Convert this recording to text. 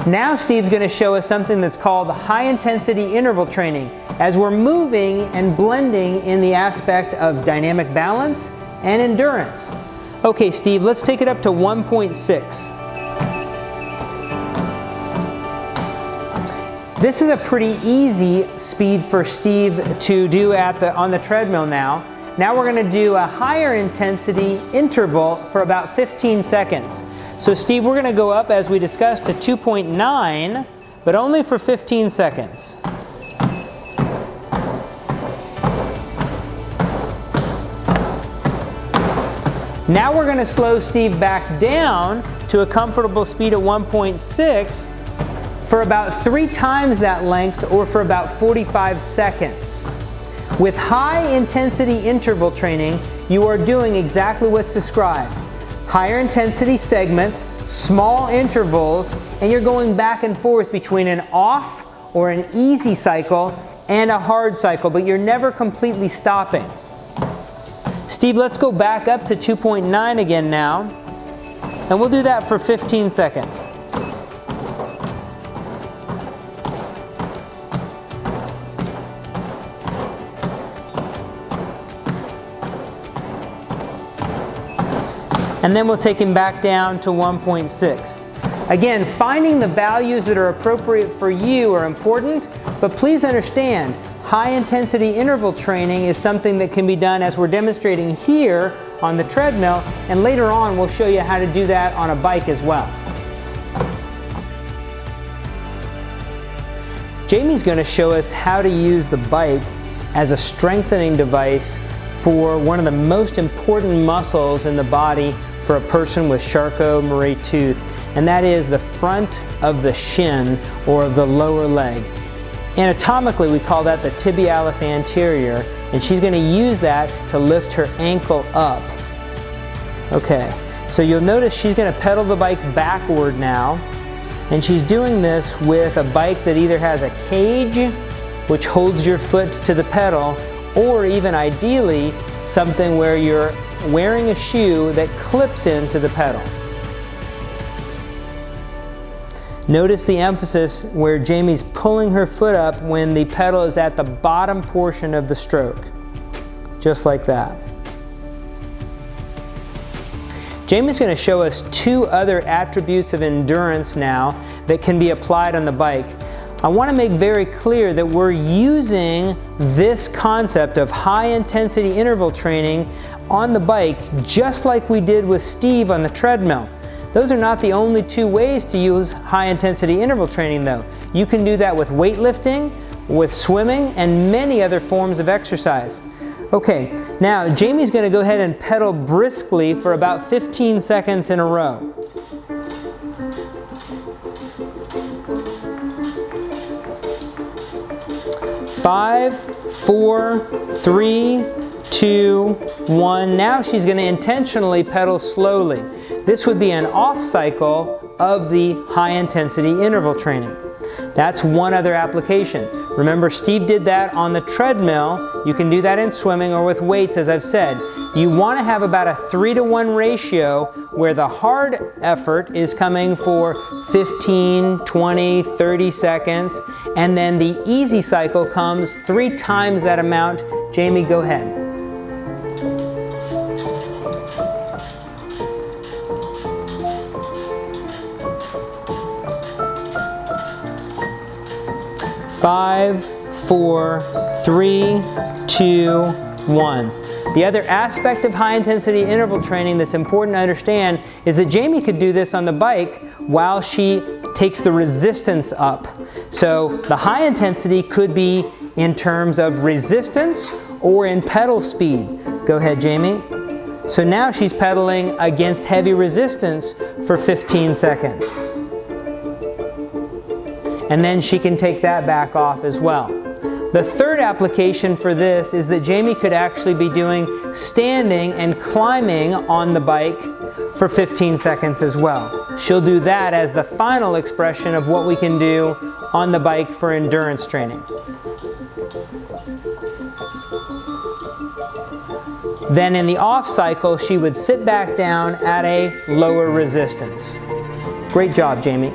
Now Steve's going to show us something that's called high intensity interval training, as we're moving and blending in the aspect of dynamic balance and endurance. Okay, Steve, let's take it up to 1.6. This is a pretty easy speed for Steve to do on the treadmill now. Now we're going to do a higher intensity interval for about 15 seconds. So Steve, we're going to go up, as we discussed, to 2.9, but only for 15 seconds. Now we're going to slow Steve back down to a comfortable speed at 1.6 for about 3 times that length, or for about 45 seconds. With high intensity interval training, you are doing exactly what's described. Higher intensity segments, small intervals, and you're going back and forth between an off or an easy cycle and a hard cycle, but you're never completely stopping. Steve, let's go back up to 2.9 again now, and we'll do that for 15 seconds. And then we'll take him back down to 1.6. Again, finding the values that are appropriate for you are important, but please understand, high intensity interval training is something that can be done as we're demonstrating here on the treadmill, and later on we'll show you how to do that on a bike as well. Jamie's going to show us how to use the bike as a strengthening device for one of the most important muscles in the body for a person with Charcot-Marie tooth, and that is the front of the shin, or the lower leg. Anatomically, we call that the tibialis anterior, and she's going to use that to lift her ankle up. Okay, so you'll notice she's going to pedal the bike backward now, and she's doing this with a bike that either has a cage, which holds your foot to the pedal, or even ideally something where you're wearing a shoe that clips into the pedal. Notice the emphasis where Jamie's pulling her foot up when the pedal is at the bottom portion of the stroke. Just like that. Jamie's going to show us 2 other attributes of endurance now that can be applied on the bike. I want to make very clear that we're using this concept of high intensity interval training on the bike just like we did with Steve on the treadmill. Those are not the only 2 ways to use high intensity interval training though. You can do that with weightlifting, with swimming, and many other forms of exercise. Okay, now Jamie's going to go ahead and pedal briskly for about 15 seconds in a row. Five, 4, 3, 2, 1. Now she's going to intentionally pedal slowly. This would be an off cycle of the high intensity interval training. That's one other application. Remember, Steve did that on the treadmill. You can do that in swimming or with weights, as I've said. You want to have about a 3-to-1 ratio where the hard effort is coming for 15, 20, 30 seconds, and then the easy cycle comes 3 times that amount. Jamie, go ahead. Five, 4, 3, 2, 1. The other aspect of high intensity interval training that's important to understand is that Jamie could do this on the bike while she takes the resistance up. So the high intensity could be in terms of resistance or in pedal speed. Go ahead, Jamie. So now she's pedaling against heavy resistance for 15 seconds. And then she can take that back off as well. The third application for this is that Jamie could actually be doing standing and climbing on the bike for 15 seconds as well. She'll do that as the final expression of what we can do on the bike for endurance training. Then in the off cycle, she would sit back down at a lower resistance. Great job, Jamie.